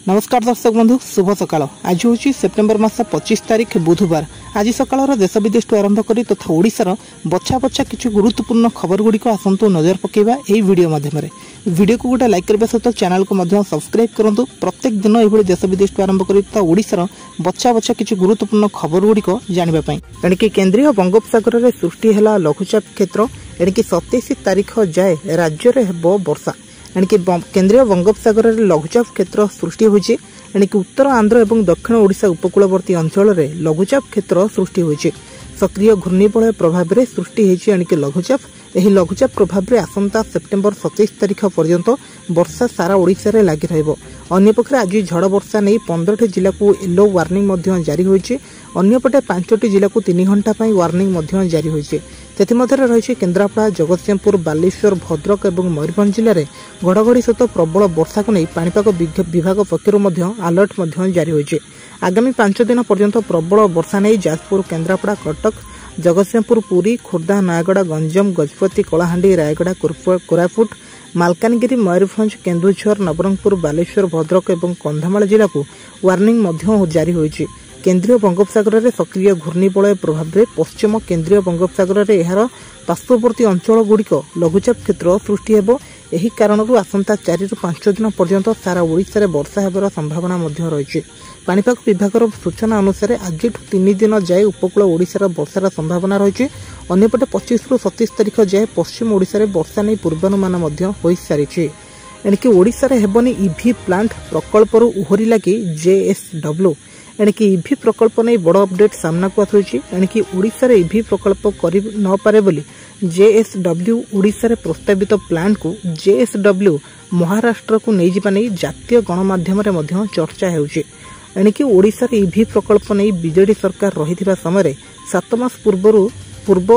नमस्कार दर्शक बंधु शुभ सकाळ। आज हूँ सेप्टेम्बर मास 25 तारीख बुधवार। आज सकाळ देश विदेश आरंभ करी तथा ओडिशार बछा बछा किसी गुरुत्वपूर्ण खबर गुड़िक आसतु नजर पकेबा एही वीडियो माध्यम। वीडियो को गोटे लाइक करने सहित चैनल को सब्सक्राइब करूँ। प्रत्येक दिन यह देश विदेश आरंभ करी तथा ओडिशार बछा बछा किसी गुरुत्वपूर्ण खबर गुड़िक जानापी। एणिकी केन्द्रीय बंगोपसागर में सृष्टि है लघुचाप क्षेत्र। एणिकी 27 तारीख जाए राज्य में हेब वर्षा। एणिकी केन्द्रीय बंगोपसागर में लघुचाप क्षेत्र सृष्टि होइछि। एणिकी उत्तर आंध्र और दक्षिण ओडिशा उपकूलवर्ती अंचल में लघुचाप क्षेत्र सृष्टि होइछि। सक्रिय घूर्णिबलय प्रभाव में सृष्टि होइछि एणिकी लघुचाप। एही लघुचाप प्रभाव में आसंता सेप्टेम्बर 27 तारीख पर्यंत वर्षा सारा ओडिशा रे लागि रहइबो। अन्यपक्षे आज झड़ वर्षा नहीं 15 जिला को येलो वार्निंग जारी होइछि। अन्यपटे 5 जिला को 3 घंटा वार्निंग जारी होइछि। सेथिमध्यरे रहिछि केन्द्रापड़ा, जगतसिंहपुर, बालेश्वर, भद्रक और मयूरभंज जिले में घड़घड़ी सहित प्रबल वर्षा को नहीं पाणीपाग विभाग पक्षर अलर्ट जारी होइछि। आगामी 5 दिन पर्यंत प्रबल वर्षा नहीं जाजपुर, केन्द्रापड़ा, कटक, जगतसिंहपुर, पुरी, खोर्धा, नयागढ़, गंजम, गजपति, कलाहांडी, रायगढ़, कोरापुट, मालकानगिरी, मयूरभंज, केन्दुझर, नवरंगपुर, बालेश्वर, भद्रक और कंधमाल जिला को वार्निंग जारी होइछि। केन्द्रीय बंगोपसागर में सक्रिय घूर्णिबलय प्रभाव में पश्चिम केन्द्रीय बंगोपसागर में यार पार्श्ववर्ती अंचल गुड़िक लघुचाप क्षेत्र सृष्टि हेबो। एही कारणरू आसंता 4 ରୁ 5 दिन पर्यंत सारा ओडिशा रे वर्षा हेबार संभावना मध्य रहिछि। पाणीपाग विभागर सूचना अनुसार आज 3 दिन जाए उपकूल ओडिशार वर्षार संभावना रहिछि। अन्यपटे 25 ରୁ 27 तारीख जाए पश्चिम ओडिशा रे वर्षा नहीं पूर्वानुमान मध्य होई सारिछि। एणिकी ओडिशा रे हेबनी ईवी प्लांट प्रकल्परू उहरिला कि जेएसडब्ल्यू। एणिकी ईवी प्रकल्प नहीं बड़ अपडेट सामना को आसुछि। एणिकी ओडिशा रे ईवी प्रकल्प करि न पारे बोली जेएसडब्ल्यू ओडिशा रे प्रस्तावित प्लांट को जेएसडब्ल्यू महाराष्ट्र को नहीं जिबा नहीं जातीय गणमाध्यम रे मध्य चर्चा हेउछि। एणिकी ओडिशा रे ईवी प्रकल्प नहीं बीजेडी सरकार रहिथिबा समय 7 मास पूर्व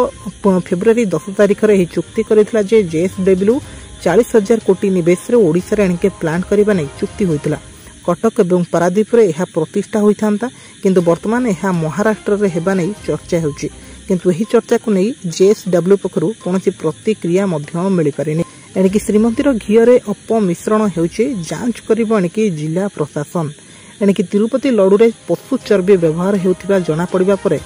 फेब्रुआरी 10 तारीख रे चुक्ति करिथिला जे जेएसडब्ल्यू 40,000 कोटी निवेश रे ओडिशा रे एणिके प्लांट करिबा नहीं चुक्ति होइतिला। कटक और पारादीप रे यह प्रतिष्ठा होता किंतु वर्तमान यह महाराष्ट्र रे हेबा नहीं चर्चा होउछि। किंतु एही चर्चा को नहीं जेएसडब्ल्यू पक्षरु कोनोसी प्रतिक्रिया मध्य मिली पारिनी। एणिकी श्रीमंदिर घीरे अपमिश्रण हेउछि जांच करिबो एणिकी जिला प्रशासन। एणिकी तिरुपति लड्डू रे पशु चर्बी व्यवहार हेउथिबा जणा पड़िबा परे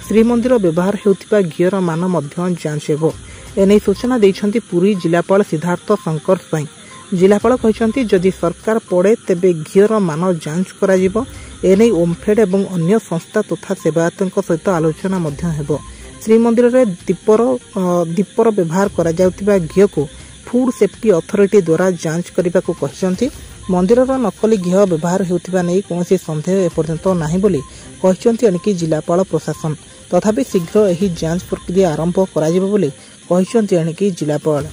श्रीमंदिर व्यवहार हेउथिबा घीर मान मध्य जांच हेबो। एनै सूचना दैछंती पुरी जिलापाल सिद्धार्थ शंकर साई। जिलापाल कहते जदि सरकार पड़े तेबे घीर मान जांच कराजिबो। एनै ओमफेड एवं अन्य संस्था तथा सेवायतों सहित आलोचना हेबो। श्रीमंदिर रे दीपर व्यवहार करा जाउतिबा घी को फूड सेफ्टी अथॉरिटी द्वारा जांच करने को कहते। मंदिर नकली घी व्यवहार होता नहीं कौन सन्देह एपर्यंत नहीं बोली कहते एणिकी जिलापाल प्रशासन। तथापि शीघ्र यही जांच प्रक्रिया आरंभ कराजिबो बोली कहते एणिकी जिलापाल।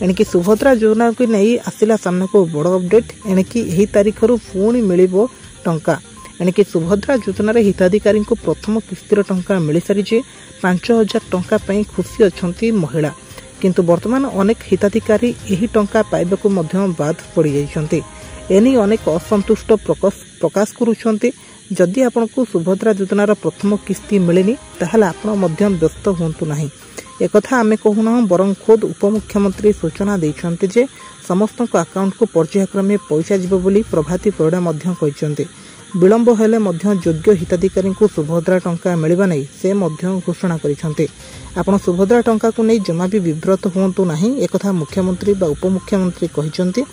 एणिकी सुभद्रा योजना को नहीं आसिला सामना को बड़ अपडेट। एणिकी यही तारीख रु पुणी मिलिबो टंका। एणिकी सुभद्रा योजना रे हिताधिकारी को प्रथम किस्तिर टंका मिल सारी। 5,000 टंका पई खुशी अछंती महिला। किंतु वर्तमान अनेक हिताधिकारी यही टंका पाइबाकू मध्य बाद पड़ी जाइछंती। एनी अनेक असंतुष्ट प्रकाश करुछंती। जदि आपनको सुभद्रा योजनार प्रथम किस्ती मिलेनी ताहले आपण मध्य व्यस्त हुंतु नाही। एकथा आमे कहूना बरं खोद उपमुख्यमंत्री सूचना देइछंती जे समस्त अकाउंट को पर्यायक्रमे पैसा जीव बोली प्रभाती परिडा मध्य कहिसंती। विलंब हेले मध्य योग्य हिताधिकारी को सुभद्रा टंका मिलवा नहीं से मध्य घोषणा करिसंती। आपण सुभद्रा टंका को नहीं जमा भी विव्रत हुंतु नाही एकथा मुख्यमंत्री बा उपमुख्यमंत्री कहिसंती।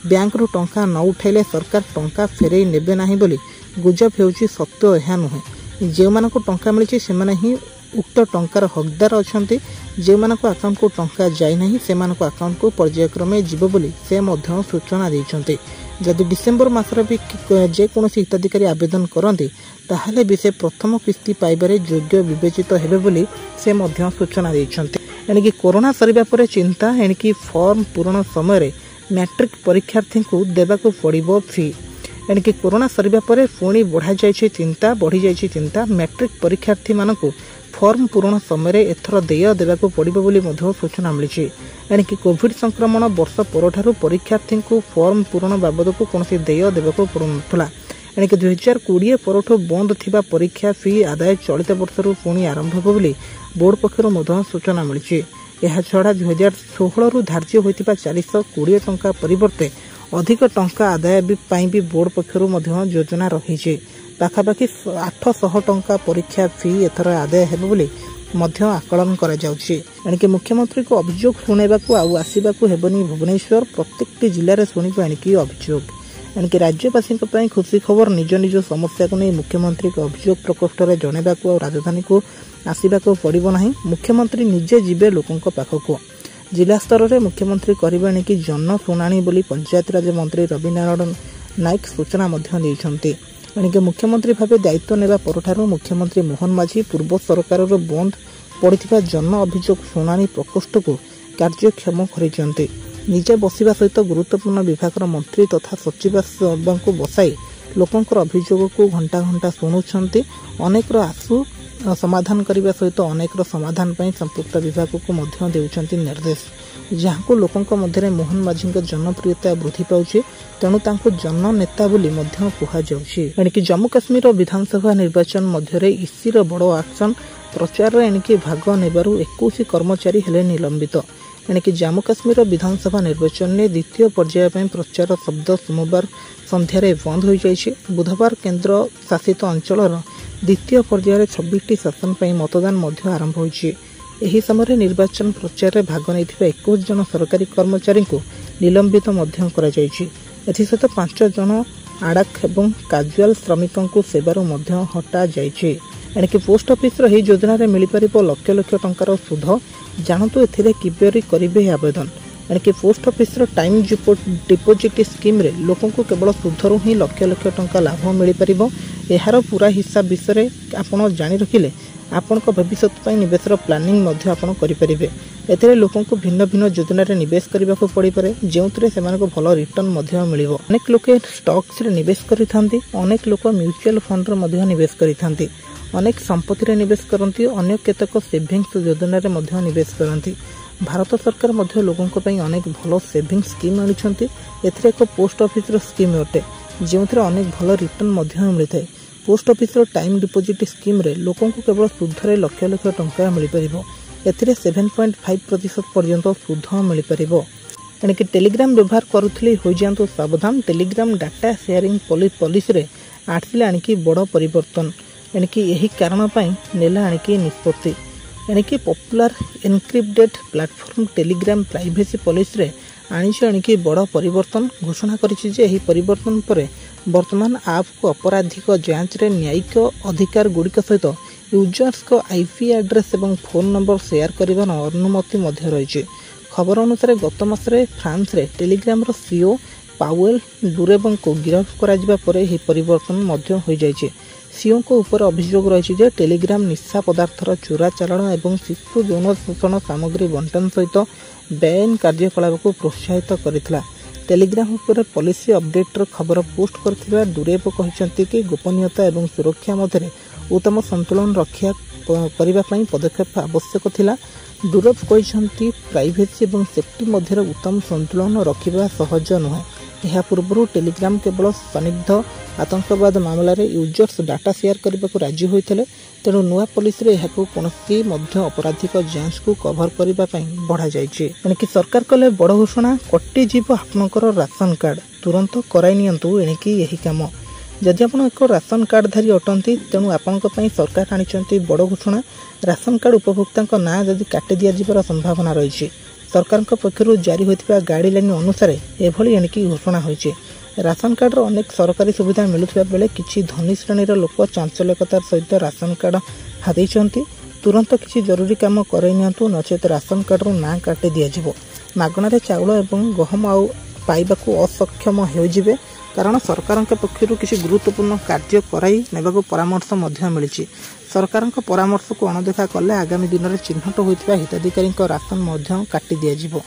बैंक रु टंका न उठाइले सरकार टंका फेरई नेबे नाही बोली गुजब हेउची सत्य एहा नुहे। जे मानको टंका मिलिछि सेमाने ही उक्त टंकार हकदार अछंती। जे मानको अकाउंट को टंका जाय नाही से मानको अकाउंट को पर्यायक्रमे जीव बोली से मध्य सूचना दैछंती। जदि डिसेम्बर मासर भी जे कोनोसी हिताधिकारी आवेदन करंती ताहले भी से प्रथम किस्ती पाइबारे योग्य विवेचित हेबे बोली से मध्य सूचना दैछंती। एणिकी कोरोना सरिबा परे चिंता। एणिकी फॉर्म पूरण समय मैट्रिक परीक्षार्थी को देबाको पड़िबो फी। एणिकी कोरोना सरिबा परे पुणी बढ़ी जाइछि चिंता। मैट्रिक परीक्षार्थी मानकु फॉर्म पूरण समय एथर देय देबाको पड़िबो बोली मध्य सूचना मिलिछि। एणिकी कोविड संक्रमण वर्ष परठारु परीक्षार्थी को फॉर्म पूरण बाबद को कोनोसी देय देबाको पड़ुनथला। एणिकी 2020 परठु बंद थिबा परीक्षा फी आदाय चलित वर्षरु पुणी आरंभ हेबो बोली बोर्ड पक्षरु मध्य सूचना मिलिछि। एहा छडा 2016 रु धार्य होइतिबा 420 टंका परिवर्ते अधिक टंका आदाय भी बोर्ड पक्षर योजना रही पाखापाखि 800 टंका परीक्षा फी एथर आदाय हेब बोली आकलन कर मुख्यमंत्री को अभियोग शुणेबाकू आसवाकू हेबनी भुवनेश्वर प्रत्येक जिले में शुणिबा एणिकी अभियोग एणिकी राज्यवासी खुशी खबर निज निज समस्या को नहीं मुख्यमंत्री को अभियोग प्रकोष्ठ में जनवाकू राजधानी को आसवाकू पड़ो ना मुख्यमंत्री निजे जीवे लोकों पाखक जिला स्तर में मुख्यमंत्री करेंगे एणिकी जन शुणाणी बोली पंचायतराज मंत्री रवि नारायण नायक सूचना देते एणिके मुख्यमंत्री भाव दायित्व नेबा परठारु मुख्यमंत्री मोहन माझी पूर्व सरकार बंद पड़िथिबा जन अभियोग शुणाणी प्रकोष्ठ को कार्यक्षम करिसेंते निजे बसिबा सहित गुरुत्वपूर्ण विभाग मंत्री तथा सचिव को बसाई लोकंकर अभियोग को घंटा घंटा शुणुछंती अनेक आशु समाधान करने सहित अनेक समाधान पर संपुक्त विभाग को मध्य देउछंती निर्देश जहाँ लोकों मध्य मोहन माझी जनप्रियता वृद्धि पाउछि तेणु तांको जन नेता बोली एणिकी जम्मू काश्मीर विधानसभा निर्वाचन मध्य इसी बड़ एक्शन प्रचार एणिकी भाग नेबारु 21 कर्मचारी हेले निलंबित एणिकी जम्मू काश्मीर विधानसभा निर्वाचन में द्वितीय पर्याय प्रचार शब्द सोमवार संध्यारे बंद हो जाइए बुधवार केन्द्र शासित अंचल द्वितीय पर्यायर 26टी शासन पर मतदान आरंभ होइछि एही समय निर्वाचन प्रचार में भाग नहीं 21 जन सरकारी कर्मचारी को निलंबित एसत 5 जन आड़ाक एवं काजुआल श्रमिकों को सेवारू हटा जाइए एणिकी पोस्ट ऑफिस रही योजना रे मिल पार लक्ष लक्ष टंकार सुध जानतु एथिरे किपरि करिवे आवेदन एणिकी post office time deposit scheme रे लोकों को केवल सुधरू ही लक्ष लक्ष टंका लाभ मिल पार यार पूरा हिसाब विषय आपड़ जाणी रखिले आपण भविष्य निवेशर प्लानिंग आपण करेंगे एथिरे लोकों को भिन्न भिन्न योजना रे निवेश करने को पड़ पारे जो भल रिटर्न मिल अनेक लोके स्टॉक्स रे निवेश करिथांती अनेक लोक म्यूचुअल फंड रे निवेश करिथांती अनेक संपत्ति रे निवेश करती अन्य केतक सेविंग्स योजना रे निवेश करती भारत सरकार लोकों अनेक भल सेविंग स्कीम आनिछंती एथिरे एक पोस्ट ऑफिस स्कीम अटे जो अनेक भल रिटर्न मिलता है post office time deposit scheme रे लोकों को केवल सुधरे लक्ष लक्ष टंका मिल पार एथिरे 7.5% पर्यंत सुध मिल पार एणिकी टेलीग्राम व्यवहार करुथिले हो जांतु सावधान टेलीग्राम डाटा शेयरिंग पॉलिसी रे आठिले आनिकी बड़ परिवर्तन एणिकी यही कारण पाई नेला आनिकी निष्पत्ति एणिकी popular encrypted platform Telegram privacy policy रे आनिकी बड़ परिवर्तन घोषणा करिछि जे एही परिवर्तन पर वर्तमान आप को अपराधिक जांच रे न्यायिक अधिकार गुड़िक सहित यूजर्स को आईपी एड्रेस एवं फोन नंबर शेयर करने अनुमति रही खबर अनुसार गत मासरे फ्रांस रे टेलीग्राम रो सीईओ पावेल डुरेबं को गिरफ्त करा परे ही परिवर्तन हो जाइए सीईओ को ऊपर अभियोग रही जे टेलीग्राम निशा पदार्थर चोराचालाण एवं शिशु यौन शोषण सामग्री बंटन सहित बेआईन कार्यकलाप को प्रोत्साहित करथिला टेलीग्राम पर पॉलिसी अपडेटर खबर पोस्ट करथिबा डुरेब कहते कि गोपनीयता एवं सुरक्षा मध्य उत्तम संतुलन रक्षा करने पदक्षेप आवश्यक थिला डुरेब कहते प्राइवेसी एवं सेफ्टी मध्य उत्तम संतुलन रखा सहज नुहे यह पूर्व टेलीग्राम केवल सन्निग्ध आतंकवाद मामला रे यूजर्स डाटा शेयर करने को राजी होते तेणु नुआ पॉलिसी रे कौन अपराधिक जांच को कभर करने बढ़ा जाइए सरकार कले बड़ घोषणा कटि जीव आपणकर राशन कार्ड तुरंत कराई नियंतु एणिकी यही काम जदि आप एक राशन कार्डधारी अटंती तेणु आपण सरकार आनी बड़ घोषणा राशन कार्ड उपभोक्ता ना जदि काटी दिया संभावना रही सरकार पक्षर जारी होता गाइडलाइन अनुसार एभली एणिकी घोषणा होइछे राशन कार्ड अनेक सरकारी सुविधा मिलुवा बेले किछि धनी श्रेणीर लोक चांचल्यकतार सहित राशन कार्ड हाथी तुरंत किसी जरूरी काम करई नियंतु नचेत राशन कार्ड ना काटी दिया मागणार चाउल एवं गहम आउ पाइबाकू असक्षम होजिबे कारण सरकार पक्षर किसी गुरुत्वपूर्ण कार्य कराई नेबाकू परामर्श मिली सरकार परामर्श को अणदेखा कले आगामी दिन में चिन्हट होता हिताधिकारी राशन काटी दिया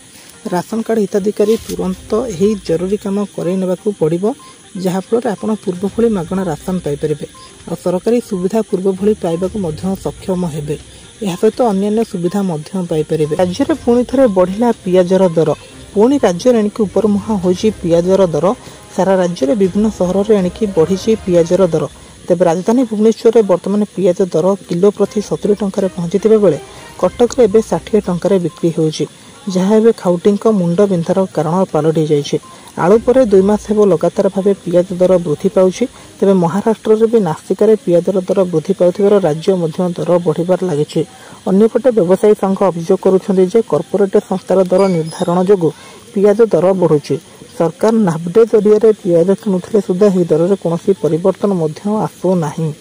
राशन कार्ड हिताधिकारी तुरंत यही जरूरी काम कराई नेबाकू पड़िबो जहाँफल आप पूर्व भली मागणा राशन पाइपर और सरकारी सुविधा पूर्व भली पाइबाकू सक्षम हेबे यह सहित अन्य सुविधा पाइपर राज्य में पुणी थे बढ़ला पियाजर दर पुणी राज्य एणिकी उपरमुहा होइछि पियाजर दर सारा राज्य में विभिन्न सहर में एणिकी बढ़ी पियाजर दर तेज राजधानी भुवनेश्वर में बर्तमान पियाज दर किलो प्रति 70 टंकार पहुंची बेले कटक में 60 टंकार बिक्री होउछि जहाँ एवं खाउटी मुंड बिंधार कारण पलटि जाइए। आलू पर 2 मास हेब लगातार भाव पियाज दर वृद्धि पाउछि। तेबे महाराष्ट्र रे भी नासिकार पियाजर दर वृद्धि पाउथिबार राज्य मध्य दर बढ़िबार लागिछि। अन्यपटे व्यवसायी संघ अभियोग करुछन्ति जे कॉर्पोरेट संस्थार दर निर्धारण जोगु पियाज दर बढ़ुछि। सरकार नाफेड जरिया पियाज किणुथिले सुद्धा एही दर रे कोनोसी परिवर्तन मध्य आसु नाही।